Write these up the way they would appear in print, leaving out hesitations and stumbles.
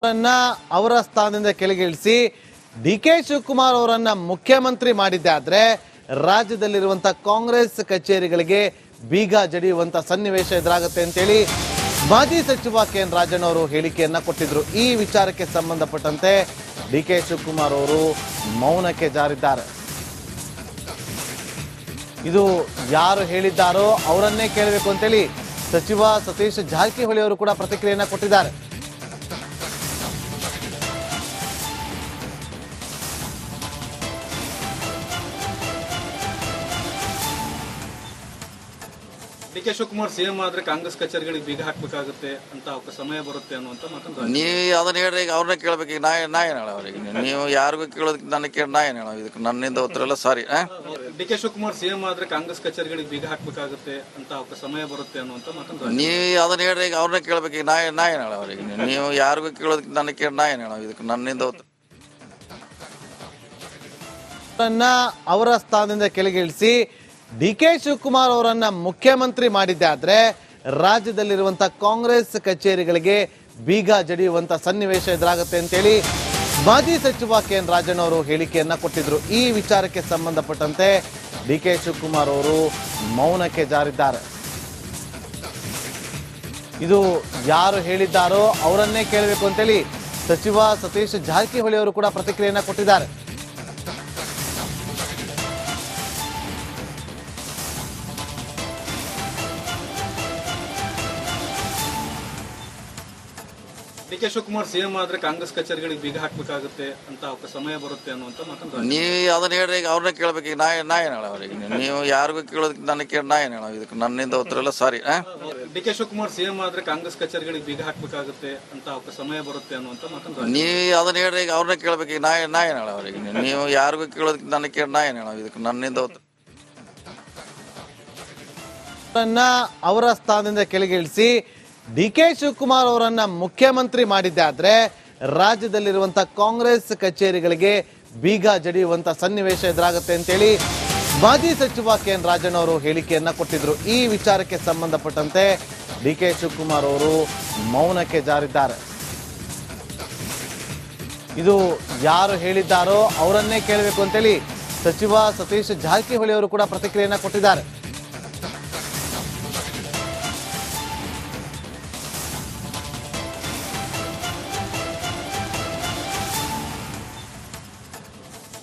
ಅವರ ಸ್ಥಾನದಿಂದ ಕೆಳಗಿಳಿಸಿ ಡಿಕೆ ಶಿವಕುಮಾರ್ ಅವರನ್ನ ಮುಖ್ಯಮಂತ್ರಿ ಮಾಡಿದ್ದಾದ್ರೆ ರಾಜ್ಯದಲ್ಲಿರುವಂತ ಕಾಂಗ್ರೆಸ್ ಕಚೇರಿಗಳಿಗೆ ಬೀಗ ಜಡಿಯುವಂತ ಸನ್ನಿವೇಶ ಎದುರಾಗುತ್ತೆ ಅಂತೇಳಿ ಮಾಜಿ ಸಚಿವ ಕೆಎನ್ ರಾಜಣ್ಣ ಅವರು ಹೇಳಿಕೆಯನ್ನ ಕೊಟ್ಟಿದ್ರು. ಈ ವಿಚಾರಕ್ಕೆ ಸಂಬಂಧಪಟ್ಟಂತೆ ಡಿಕೆ ಶಿವಕುಮಾರ್ ಅವರು ಮೌನಕ್ಕೆ ಜಾರಿದ್ದಾರೆ. ಇದು ಯಾರು ಹೇಳಿದ್ದಾರೋ ಅವರನ್ನೇ ಕೇಳಬೇಕು ಅಂತೇಳಿ ಸಚಿವ ಸತೀಶ್ ಜಾರಕಿಹೊಳಿ ಅವರು ಕೂಡ ಪ್ರತಿಕ್ರಿಯೆಯನ್ನ ಕೊಟ್ಟಿದ್ದಾರೆ. ಡಿಕೆ ಶಿವಕುಮಾರ್ ಸಿಎಂ ಆದ್ರೆ ಕಾಂಗ್ರೆಸ್ ಕಚೇರಿಗಳಿಗೆ ಬೀಗ ಹಾಕ್ಬೇಕಾಗುತ್ತೆ ಅಂತ ಸಮಯ ಬರುತ್ತೆ ಅನ್ನುವಂತ ಮಾತನ್ನು ನೀವು ಅದನ್ನ ಹೇಳ್ರಿ, ಈಗ ಅವ್ರನ್ನ ಕೇಳ್ಬೇಕು. ಈಗ ನಾ ಏನ್ ಹೇಳ ಅವ್ರಿಗೆ? ನೀವು ಯಾರಿಗೂ ಕೇಳೋದಕ್ಕೆ ನನ್ನ ಕೇಳಿ ನಾ ಏನ್ ಹೇಳ? ಇದಕ್ಕೆ ನನ್ನಿಂದ ಉತ್ತರ ಎಲ್ಲ ಸಾರಿ. ಡಿಕೆ ಶಿವಕುಮಾರ್ ಸಿಎಂ ಆದ್ರೆ ಕಾಂಗ್ರೆಸ್ ಕಚೇರಿಗಳಿಗೆ ಬೀಗ ಹಾಕ್ಬೇಕಾಗುತ್ತೆ ಅಂತ ಸಮಯ ಬರುತ್ತೆ ಅನ್ನುವಂತ ಮಾತನ್ನು ನೀವು ಅದನ್ನ ಹೇಳ್ರಿ, ಈಗ ಅವ್ರನ್ನ ಕೇಳ್ಬೇಕು. ಈಗ ನಾ ಏನ್ ಹೇಳ ಅವ್ರಿಗೆ? ನೀವು ಯಾರಿಗೂ ಕೇಳೋದಕ್ಕೆ ನನ್ನ ಕೇಳಿ ನಾ ಏನ್ ಹೇಳ? ಇದಕ್ಕೆ ನನ್ನಿಂದ ಉತ್ತರ ಅವರ ಸ್ಥಾನದಿಂದ ಕೆಳಗಿಳಿಸಿ ಡಿಕೆ ಶಿವಕುಮಾರ್ ಅವರನ್ನ ಮುಖ್ಯಮಂತ್ರಿ ಮಾಡಿದ್ದಾದ್ರೆ ರಾಜ್ಯದಲ್ಲಿರುವಂತ ಕಾಂಗ್ರೆಸ್ ಕಚೇರಿಗಳಿಗೆ ಬೀಗ ಜಡಿಯುವಂತ ಸನ್ನಿವೇಶ ಎದುರಾಗುತ್ತೆ ಅಂತೇಳಿ ಮಾಜಿ ಸಚಿವ ಕೆಎನ್ ರಾಜಣ್ಣ ಅವರು ಹೇಳಿಕೆಯನ್ನ ಕೊಟ್ಟಿದ್ರು. ಈ ವಿಚಾರಕ್ಕೆ ಸಂಬಂಧಪಟ್ಟಂತೆ ಡಿಕೆ ಶಿವಕುಮಾರ್ ಅವರು ಮೌನಕ್ಕೆ ಜಾರಿದ್ದಾರೆ. ಇದು ಯಾರು ಹೇಳಿದ್ದಾರೋ ಅವರನ್ನೇ ಕೇಳಬೇಕು ಅಂತೇಳಿ ಸಚಿವ ಸತೀಶ್ ಜಾರಕಿಹೊಳಿ ಅವರು ಕೂಡ ಪ್ರತಿಕ್ರಿಯೆಯನ್ನ ಕೊಟ್ಟಿದ್ದಾರೆ. ಡಿಕೆ ಶಿವಕುಮಾರ್ ಸಿಎಂ ಆದ್ರೆ ಕಾಂಗ್ರೆಸ್ ಕಚೇರಿಗಳಿಗೆ ಬೀಗ ಹಾಕ್ಬೇಕಾಗುತ್ತೆ ಅಂತ ಸಮಯ ಬರುತ್ತೆ ಅನ್ನುವಂತ ಮಾತನ್ನು ನೀವು ಅದನ್ನ ಹೇಳ್ರಿ, ಈಗ ಅವ್ರನ್ನ ಕೇಳ್ಬೇಕು. ಈಗ ನಾ ಏನ್ ಹೇಳ ಅವ್ರಿಗೆ? ನೀವು ಯಾರಿಗೂ ಕೇಳೋದಕ್ಕೆ ನನ್ನ ಕೇಳಿ ನಾ ಏನ್ ಹೇಳ? ಇದಕ್ಕೆ ನನ್ನಿಂದ ಉತ್ತರ ಎಲ್ಲ ಸಾರಿ. ಡಿಕೆ ಶಿವಕುಮಾರ್ ಸಿಎಂ ಆದ್ರೆ ಕಾಂಗ್ರೆಸ್ ಕಚೇರಿಗಳಿಗೆ ಬೀಗ ಹಾಕ್ಬೇಕಾಗುತ್ತೆ ಅಂತ ಸಮಯ ಬರುತ್ತೆ ಅನ್ನುವಂತ ಮಾತನ್ನು ನೀವು ಅದನ್ನ ಹೇಳ್ರಿ, ಈಗ ಅವ್ರನ್ನ ಕೇಳ್ಬೇಕು. ಈಗ ನಾ ಏನ್ ಹೇಳ ಅವ್ರಿಗೆ? ನೀವು ಯಾರಿಗೂ ಕೇಳೋದಕ್ಕೆ ನನ್ನ ಕೇಳಿ ನಾ ಏನ್ ಹೇಳ? ಇದಕ್ಕೆ ನನ್ನಿಂದ ಉತ್ತರ ಅವರ ಸ್ಥಾನದಿಂದ ಕೆಳಗಿಳಿಸಿ ಡಿಕೆ ಶಿವಕುಮಾರ್ ಅವರನ್ನ ಮುಖ್ಯಮಂತ್ರಿ ಮಾಡಿದ್ದಾದ್ರೆ ರಾಜ್ಯದಲ್ಲಿರುವಂತ ಕಾಂಗ್ರೆಸ್ ಕಚೇರಿಗಳಿಗೆ ಬೀಗ ಜಡಿಯುವಂತ ಸನ್ನಿವೇಶ ಎದುರಾಗುತ್ತೆ ಅಂತೇಳಿ ಮಾಜಿ ಸಚಿವ ಕೆಎನ್ ರಾಜಣ್ಣ ಅವರು ಹೇಳಿಕೆಯನ್ನ ಕೊಟ್ಟಿದ್ರು. ಈ ವಿಚಾರಕ್ಕೆ ಸಂಬಂಧಪಟ್ಟಂತೆ ಡಿಕೆ ಶಿವಕುಮಾರ್ ಅವರು ಮೌನಕ್ಕೆ ಜಾರಿದ್ದಾರೆ. ಇದು ಯಾರು ಹೇಳಿದ್ದಾರೋ ಅವರನ್ನೇ ಕೇಳಬೇಕು ಅಂತೇಳಿ ಸಚಿವ ಸತೀಶ್ ಜಾರಕಿಹೊಳಿ ಅವರು ಕೂಡ ಪ್ರತಿಕ್ರಿಯೆಯನ್ನ ಕೊಟ್ಟಿದ್ದಾರೆ.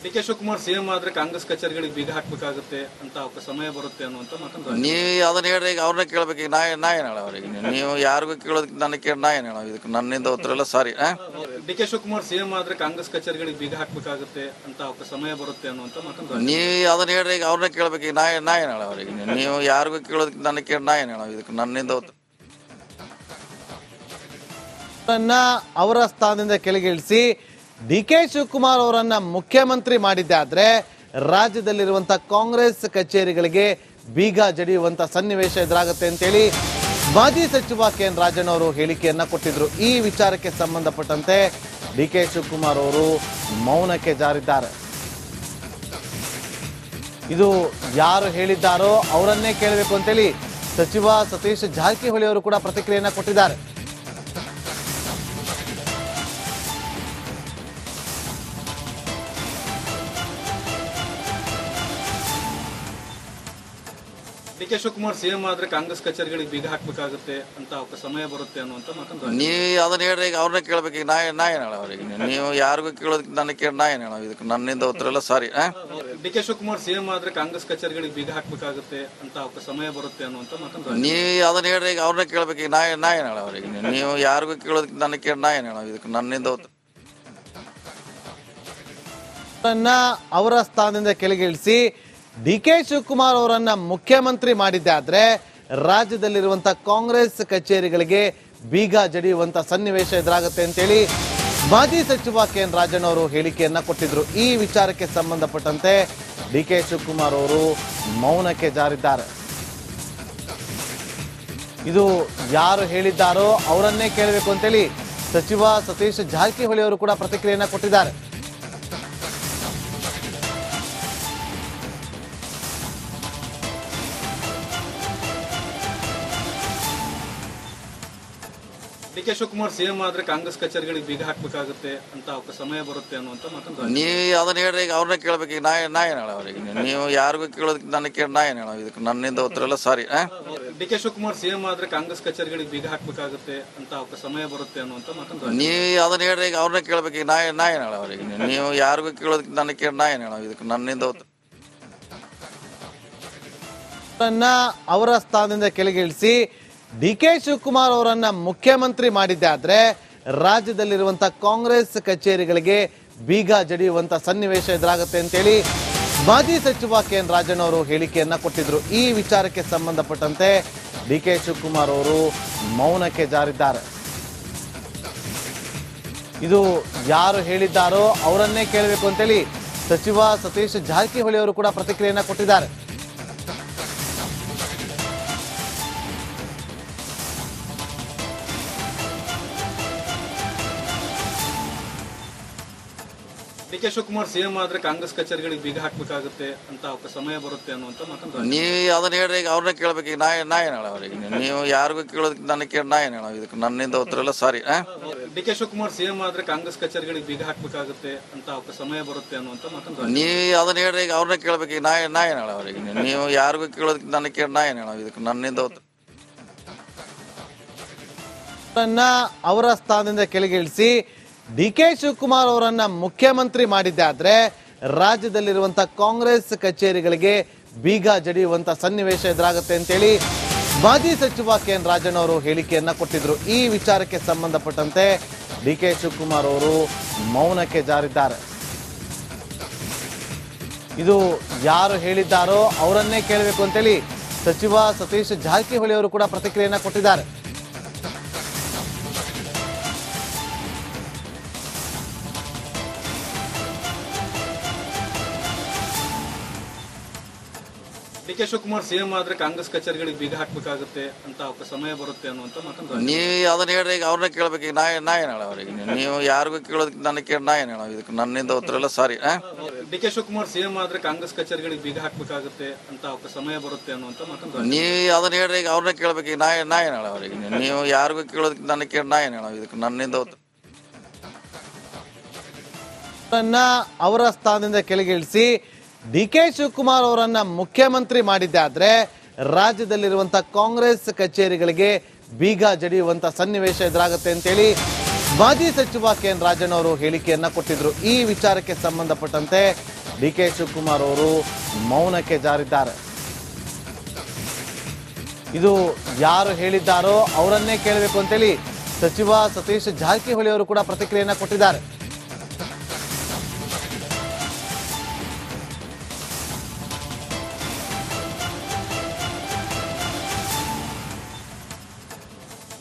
ಡಿಕೆ ಶಿವಕುಮಾರ್ ಸಿಎಂ ಆದ್ರೆ ಕಾಂಗ್ರೆಸ್ ಕಚೇರಿಗಳಿಗೆ ಬೀಗ ಹಾಕ್ಬೇಕಾಗುತ್ತೆ ಅಂತ ಸಮಯ ಬರುತ್ತೆ ಅನ್ನುವಂತ ಮಾತನ್ನು ನೀವು ಅದನ್ನ ಹೇಳ್ರಿ, ಈಗ ಅವ್ರನ್ನ ಕೇಳ್ಬೇಕು. ಈಗ ನಾ ಏನ್ ಹೇಳ ಅವ್ರಿಗೆ? ನೀವು ಯಾರಿಗೂ ಕೇಳೋದಕ್ಕೆ ನನ್ನ ಕೇಳಿ ನಾ ಏನ್ ಹೇಳ? ಇದಕ್ಕೆ ನನ್ನಿಂದ ಉತ್ತರ ಎಲ್ಲ ಸಾರಿ. ಡಿಕೆ ಶಿವಕುಮಾರ್ ಸಿಎಂ ಆದ್ರೆ ಕಾಂಗ್ರೆಸ್ ಕಚೇರಿಗಳಿಗೆ ಬೀಗ ಹಾಕ್ಬೇಕಾಗುತ್ತೆ ಅಂತ ಸಮಯ ಬರುತ್ತೆ ಅನ್ನುವಂತ ಮಾತನ್ನು ನೀವು ಅದನ್ನ ಹೇಳ್ರಿ, ಈಗ ಅವ್ರನ್ನ ಕೇಳ್ಬೇಕು. ಈಗ ನಾ ಏನ್ ಹೇಳ ಅವ್ರಿಗೆ? ನೀವು ಯಾರಿಗೂ ಕೇಳೋದಕ್ಕೆ ನನ್ನ ಕೇಳಿ ನಾ ಏನ್ ಹೇಳ? ಇದಕ್ಕೆ ನನ್ನಿಂದ ಉತ್ತರ ಅವರ ಸ್ಥಾನದಿಂದ ಕೆಳಗಿಳಿಸಿ ಡಿಕೆ ಶಿವಕುಮಾರ್ ಅವರನ್ನ ಮುಖ್ಯಮಂತ್ರಿ ಮಾಡಿದ್ದಾದ್ರೆ ರಾಜ್ಯದಲ್ಲಿರುವಂತ ಕಾಂಗ್ರೆಸ್ ಕಚೇರಿಗಳಿಗೆ ಬೀಗ ಜಡಿಯುವಂತ ಸನ್ನಿವೇಶ ಎದುರಾಗುತ್ತೆ ಅಂತೇಳಿ ಮಾಜಿ ಸಚಿವ ಕೆಎನ್ ರಾಜಣ್ಣ ಅವರು ಹೇಳಿಕೆಯನ್ನ ಕೊಟ್ಟಿದ್ರು. ಈ ವಿಚಾರಕ್ಕೆ ಸಂಬಂಧಪಟ್ಟಂತೆ ಡಿಕೆ ಶಿವಕುಮಾರ್ ಅವರು ಮೌನಕ್ಕೆ ಜಾರಿದ್ದಾರೆ. ಇದು ಯಾರು ಹೇಳಿದ್ದಾರೋ ಅವರನ್ನೇ ಕೇಳಬೇಕು ಅಂತೇಳಿ ಸಚಿವ ಸತೀಶ್ ಜಾರಕಿಹೊಳಿ ಅವರು ಕೂಡ ಪ್ರತಿಕ್ರಿಯೆಯನ್ನ ಕೊಟ್ಟಿದ್ದಾರೆ. ಡಿಕೆ ಶಿವಕುಮಾರ್ ಸಿಎಂ ಆದ್ರೆ ಕಾಂಗ್ರೆಸ್ ಕಚೇರಿಗಳಿಗೆ ಬೀಗ ಹಾಕ್ಬೇಕಾಗುತ್ತೆ ಅಂತ ಸಮಯ ಬರುತ್ತೆ ಅನ್ನುವಂತ ಮಾತನ್ನು ನೀವು ಅದನ್ನ ಹೇಳ್ರಿ, ಈಗ ಅವ್ರನ್ನ ಕೇಳ್ಬೇಕು. ಈಗ ನಾ ಏನ್ ಹೇಳ ಅವ್ರಿಗೆ? ನೀವು ಯಾರಿಗೂ ಕೇಳೋದಕ್ಕೆ ನನ್ನ ಕೇಳಿ ನಾ ಏನ್ ಹೇಳ? ಇದಕ್ಕೆ ನನ್ನಿಂದ ಉತ್ತರ ಎಲ್ಲ ಸಾರಿ. ಡಿಕೆ ಶಿವಕುಮಾರ್ ಸಿಎಂ ಆದ್ರೆ ಕಾಂಗ್ರೆಸ್ ಕಚೇರಿಗಳಿಗೆ ಬೀಗ ಹಾಕ್ಬೇಕಾಗುತ್ತೆ ಅಂತ ಸಮಯ ಬರುತ್ತೆ ಅನ್ನುವಂತ ಮಾತನ್ನು ನೀವು ಅದನ್ನ ಹೇಳ್ರಿ, ಈಗ ಅವ್ರನ್ನ ಕೇಳ್ಬೇಕು. ಈಗ ನಾ ಏನ್ ಹೇಳ ಅವ್ರಿಗೆ? ನೀವು ಯಾರಿಗೂ ಕೇಳೋದಕ್ಕೆ ನನ್ನ ಕೇಳಿ ನಾ ಏನ್ ಹೇಳ? ಇದಕ್ಕೆ ನನ್ನಿಂದ ಉತ್ತರ ಅವರ ಸ್ಥಾನದಿಂದ ಕೆಳಗಿಳಿಸಿ ಡಿಕೆ ಶಿವಕುಮಾರ್ ಅವರನ್ನ ಮುಖ್ಯಮಂತ್ರಿ ಮಾಡಿದ್ದಾದ್ರೆ ರಾಜ್ಯದಲ್ಲಿರುವಂತ ಕಾಂಗ್ರೆಸ್ ಕಚೇರಿಗಳಿಗೆ ಬೀಗ ಜಡಿಯುವಂತ ಸನ್ನಿವೇಶ ಎದುರಾಗುತ್ತೆ ಅಂತೇಳಿ ಮಾಜಿ ಸಚಿವ ಕೆಎನ್ ರಾಜಣ್ಣ ಅವರು ಹೇಳಿಕೆಯನ್ನ ಕೊಟ್ಟಿದ್ರು. ಈ ವಿಚಾರಕ್ಕೆ ಸಂಬಂಧಪಟ್ಟಂತೆ ಡಿಕೆ ಶಿವಕುಮಾರ್ ಅವರು ಮೌನಕ್ಕೆ ಜಾರಿದ್ದಾರೆ. ಇದು ಯಾರು ಹೇಳಿದ್ದಾರೋ ಅವರನ್ನೇ ಕೇಳಬೇಕು ಅಂತೇಳಿ ಸಚಿವ ಸತೀಶ್ ಜಾರಕಿಹೊಳಿ ಅವರು ಕೂಡ ಪ್ರತಿಕ್ರಿಯೆಯನ್ನ ಕೊಟ್ಟಿದ್ದಾರೆ. ಡಿ ಡಿ.ಕೆ. ಶಿವಕುಮಾರ್ ಸಿಎಂ ಆದ್ರೆ ಕಾಂಗ್ರೆಸ್ ಕಚೇರಿಗಳಿಗೆ ಬೀಗ ಹಾಕ್ಬೇಕಾಗುತ್ತೆ ಅಂತ ಸಮಯ ಬರುತ್ತೆ ಅನ್ನುವಂತ ಮಾತನ್ನು ನೀವು ಅದನ್ನ ಹೇಳ್ರಿ, ಈಗ ಅವ್ರನ್ನ ಕೇಳ್ಬೇಕು. ಈಗ ನಾ ಏನ್ ಹೇಳ ಅವ್ರಿಗೆ? ನೀವು ಯಾರಿಗೂ ಕೇಳೋದಕ್ಕೆ ನನ್ನ ಕೇಳಿ ನಾ ಏನ್ ಹೇಳ? ಇದಕ್ಕೆ ನನ್ನಿಂದ ಉತ್ತರ ಎಲ್ಲ ಸಾರಿ. ಡಿ.ಕೆ. ಶಿವಕುಮಾರ್ ಸಿಎಂ ಆದ್ರೆ ಕಾಂಗ್ರೆಸ್ ಕಚೇರಿಗಳಿಗೆ ಬೀಗ ಹಾಕ್ಬೇಕಾಗುತ್ತೆ ಅಂತ ಸಮಯ ಬರುತ್ತೆ ಅನ್ನುವಂತ ಮಾತನ್ನು ನೀವು ಅದನ್ನ ಹೇಳ್ರಿ, ಈಗ ಅವ್ರನ್ನ ಕೇಳ್ಬೇಕು. ಈಗ ನಾ ಏನ್ ಹೇಳ ಅವ್ರಿಗೆ? ನೀವು ಯಾರಿಗೂ ಕೇಳೋದಕ್ಕೆ ನನ್ನ ಕೇಳಿ ನಾ ಏನ್ ಹೇಳ? ಇದಕ್ಕೆ ನನ್ನಿಂದ ಉತ್ತರ ಅವರ ಸ್ಥಾನದಿಂದ ಕೆಳಗಿಳಿಸಿ ಡಿ.ಕೆ. ಶಿವಕುಮಾರ್ ಅವರನ್ನ ಮುಖ್ಯಮಂತ್ರಿ ಮಾಡಿದ್ದೆ ಆದ್ರೆ ರಾಜ್ಯದಲ್ಲಿರುವಂತ ಕಾಂಗ್ರೆಸ್ ಕಚೇರಿಗಳಿಗೆ ಬೀಗ ಜಡಿಯುವಂತ ಸನ್ನಿವೇಶ ಎದುರಾಗುತ್ತೆ ಅಂತೇಳಿ ಮಾಜಿ ಸಚಿವ ಕೆ.ಎನ್. ರಾಜಣ್ಣ ಅವರು ಹೇಳಿಕೆಯನ್ನ ಕೊಟ್ಟಿದ್ರು. ಈ ವಿಚಾರಕ್ಕೆ ಸಂಬಂಧಪಟ್ಟಂತೆ ಡಿ.ಕೆ. ಶಿವಕುಮಾರ್ ಅವರು ಮೌನಕ್ಕೆ ಜಾರಿದ್ದಾರೆ. ಇದು ಯಾರು ಹೇಳಿದ್ದಾರೋ ಅವರನ್ನೇ ಕೇಳಬೇಕು ಅಂತೇಳಿ ಸಚಿವ ಸತೀಶ್ ಜಾರಕಿಹೊಳಿ ಅವರು ಕೂಡ ಪ್ರತಿಕ್ರಿಯೆಯನ್ನ ಕೊಟ್ಟಿದ್ದಾರೆ. ಡಿ.ಕೆ. ಶಿವಕುಮಾರ್ ಸಿಎಂ ಆದ್ರೆ ಕಾಂಗ್ರೆಸ್ ಕಚೇರಿಗಳಿಗೆ ಬೀಗ ಹಾಕ್ಬೇಕಾಗುತ್ತೆ ಅಂತ ಸಮಯ ಬರುತ್ತೆ ಅನ್ನುವಂತ ಮಾತನ್ನು ನೀವು ಅದನ್ನ ಹೇಳ್ರಿ, ಈಗ ಅವ್ರನ್ನ ಕೇಳ್ಬೇಕು. ಈಗ ನಾ ಏನ್ ಹೇಳ ಅವ್ರಿಗೆ? ನೀವು ಯಾರಿಗೂ ಕೇಳೋದಕ್ಕೆ ನನ್ನ ಕೇಳಿ ನಾ ಏನ್ ಹೇಳ? ಇದಕ್ಕೆ ನನ್ನಿಂದ ಉತ್ತರ ಎಲ್ಲ ಸಾರಿ. ಡಿ.ಕೆ. ಶಿವಕುಮಾರ್ ಸಿಎಂ ಆದ್ರೆ ಕಾಂಗ್ರೆಸ್ ಕಚೇರಿಗಳಿಗೆ ಬೀಗ ಹಾಕ್ಬೇಕಾಗುತ್ತೆ ಅಂತ ಸಮಯ ಬರುತ್ತೆ ಅನ್ನುವಂತ ಮಾತನ್ನು ನೀವು ಅದನ್ನ ಹೇಳ್ರಿ, ಈಗ ಅವ್ರನ್ನ ಕೇಳ್ಬೇಕು. ಈಗ ನಾ ಏನ್ ಹೇಳ ಅವ್ರಿಗೆ? ನೀವು ಯಾರಿಗೂ ಕೇಳೋದಕ್ಕೆ ನನ್ನ ಕೇಳಿ ನಾ ಏನ್ ಹೇಳ? ಇದಕ್ಕೆ ನನ್ನಿಂದ ಉತ್ತರ ಅವರ ಸ್ಥಾನದಿಂದ ಕೆಳಗಿಳಿಸಿ ಡಿ.ಕೆ. ಶಿವಕುಮಾರ್ ಅವರನ್ನ ಮುಖ್ಯಮಂತ್ರಿ ಮಾಡಿದ್ದೆ ಆದ್ರೆ ರಾಜ್ಯದಲ್ಲಿರುವಂತ ಕಾಂಗ್ರೆಸ್ ಕಚೇರಿಗಳಿಗೆ ಬೀಗ ಜಡಿಯುವಂತ ಸನ್ನಿವೇಶ ಎದುರಾಗುತ್ತೆ ಅಂತೇಳಿ ಮಾಜಿ ಸಚಿವ ಕೆ.ಎನ್. ರಾಜಣ್ಣ ಅವರು ಹೇಳಿಕೆಯನ್ನ ಕೊಟ್ಟಿದ್ರು. ಈ ವಿಚಾರಕ್ಕೆ ಸಂಬಂಧಪಟ್ಟಂತೆ ಡಿ.ಕೆ. ಶಿವಕುಮಾರ್ ಅವರು ಮೌನಕ್ಕೆ ಜಾರಿದ್ದಾರೆ. ಇದು ಯಾರು ಹೇಳಿದ್ದಾರೋ ಅವರನ್ನೇ ಕೇಳಬೇಕು ಅಂತೇಳಿ ಸಚಿವ ಸತೀಶ್ ಜಾರಕಿಹೊಳಿ ಅವರು ಕೂಡ ಪ್ರತಿಕ್ರಿಯೆಯನ್ನ ಕೊಟ್ಟಿದ್ದಾರೆ. ಡಿ.ಕೆ. ಶಿವಕುಮಾರ್ ಸಿಎಂ ಆದ್ರೆ ಕಾಂಗ್ರೆಸ್ ಕಚೇರಿಗಳಿಗೆ ಬೀಗ ಹಾಕ್ಬೇಕಾಗುತ್ತೆ ಅಂತ ಸಮಯ ಬರುತ್ತೆ ಅನ್ನುವಂತ ಮಾತನ್ನು ನೀವು ಅದನ್ನ ಹೇಳ್ರಿ, ಈಗ ಅವ್ರನ್ನ ಕೇಳ್ಬೇಕು. ಈಗ ನಾ ಏನ್ ಹೇಳ ಅವ್ರಿಗೆ? ನೀವು ಯಾರಿಗೂ ಕೇಳೋದಕ್ಕೆ ನನ್ನ ಕೇಳಿ ನಾ ಏನ್ ಹೇಳ? ಇದಕ್ಕೆ ನನ್ನಿಂದ ಉತ್ತರ ಎಲ್ಲ ಸಾರಿ. ಡಿ.ಕೆ. ಶಿವಕುಮಾರ್ ಸಿಎಂ ಆದ್ರೆ ಕಾಂಗ್ರೆಸ್ ಕಚೇರಿಗಳಿಗೆ ಬೀಗ ಹಾಕ್ಬೇಕಾಗುತ್ತೆ ಅಂತ ಸಮಯ ಬರುತ್ತೆ ಅನ್ನುವಂತ ಮಾತನ್ನು ನೀವು ಅದನ್ನ ಹೇಳ್ರಿ, ಈಗ ಅವ್ರನ್ನ ಕೇಳ್ಬೇಕು. ಈಗ ನಾ ಏನ್ ಹೇಳ ಅವ್ರಿಗೆ? ನೀವು ಯಾರಿಗೂ ಕೇಳೋದಕ್ಕೆ ನನ್ನ ಕೇಳಿ ನಾ ಏನ್ ಹೇಳ? ಇದಕ್ಕೆ ನನ್ನಿಂದ ಉತ್ತರ ಅವರ ಸ್ಥಾನದಿಂದ ಕೆಳಗಿಳಿಸಿ ಡಿ.ಕೆ. ಶಿವಕುಮಾರ್ ಅವರನ್ನ ಮುಖ್ಯಮಂತ್ರಿ ಮಾಡಿದ್ದೆ ಆದ್ರೆ ರಾಜ್ಯದಲ್ಲಿರುವಂತ ಕಾಂಗ್ರೆಸ್ ಕಚೇರಿಗಳಿಗೆ ಬೀಗ ಜಡಿಯುವಂತ ಸನ್ನಿವೇಶ ಎದುರಾಗುತ್ತೆ ಅಂತೇಳಿ ಮಾಜಿ ಸಚಿವ ಕೆ.ಎನ್. ರಾಜಣ್ಣ ಅವರು ಹೇಳಿಕೆಯನ್ನ ಕೊಟ್ಟಿದ್ರು. ಈ ವಿಚಾರಕ್ಕೆ ಸಂಬಂಧಪಟ್ಟಂತೆ ಡಿ.ಕೆ. ಶಿವಕುಮಾರ್ ಅವರು ಮೌನಕ್ಕೆ ಜಾರಿದ್ದಾರೆ. ಇದು ಯಾರು ಹೇಳಿದ್ದಾರೋ ಅವರನ್ನೇ ಕೇಳಬೇಕು ಅಂತೇಳಿ ಸಚಿವ ಸತೀಶ್ ಜಾರಕಿಹೊಳಿ ಅವರು ಕೂಡ ಪ್ರತಿಕ್ರಿಯೆಯನ್ನ ಕೊಟ್ಟಿದ್ದಾರೆ.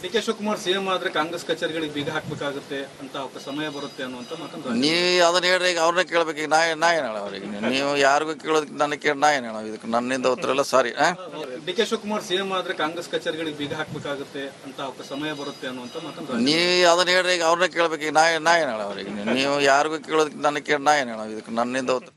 ಡಿ.ಕೆ. ಶಿವಕುಮಾರ್ ಸಿಎಂ ಆದ್ರೆ ಕಾಂಗ್ರೆಸ್ ಕಚೇರಿಗಳಿಗೆ ಬೀಗ ಹಾಕ್ಬೇಕಾಗುತ್ತೆ ಅಂತ ಸಮಯ ಬರುತ್ತೆ ಅನ್ನುವಂತ ಮಾತನ್ನು ನೀವು ಅದನ್ನ ಹೇಳ್ರಿ, ಈಗ ಅವ್ರನ್ನ ಕೇಳ್ಬೇಕು. ಈಗ ನಾ ಏನ್ ಹೇಳ ಅವ್ರಿಗೆ? ನೀವು ಯಾರಿಗೂ ಕೇಳೋದಕ್ಕೆ ನನ್ನ ಕೇಳಿ ನಾ ಏನ್ ಹೇಳ? ಇದಕ್ಕೆ ನನ್ನಿಂದ ಉತ್ತರ ಎಲ್ಲ ಸಾರಿ. ಡಿ.ಕೆ. ಶಿವಕುಮಾರ್ ಸಿಎಂ ಆದ್ರೆ ಕಾಂಗ್ರೆಸ್ ಕಚೇರಿಗಳಿಗೆ ಬೀಗ ಹಾಕ್ಬೇಕಾಗುತ್ತೆ ಅಂತ ಸಮಯ ಬರುತ್ತೆ ಅನ್ನುವಂತ ಮಾತನ್ನು ನೀವು ಅದನ್ನ ಹೇಳ್ರಿ, ಈಗ ಅವ್ರನ್ನ ಕೇಳ್ಬೇಕು. ಈಗ ನಾ ಏನ್ ಹೇಳ ಅವ್ರಿಗೆ? ನೀವು ಯಾರಿಗೂ ಕೇಳೋದಕ್ಕೆ ನನ್ನ ಕೇಳಿ ನಾ ಏನ್ ಹೇಳ? ಇದಕ್ಕೆ ನನ್ನಿಂದ ಉತ್ತರ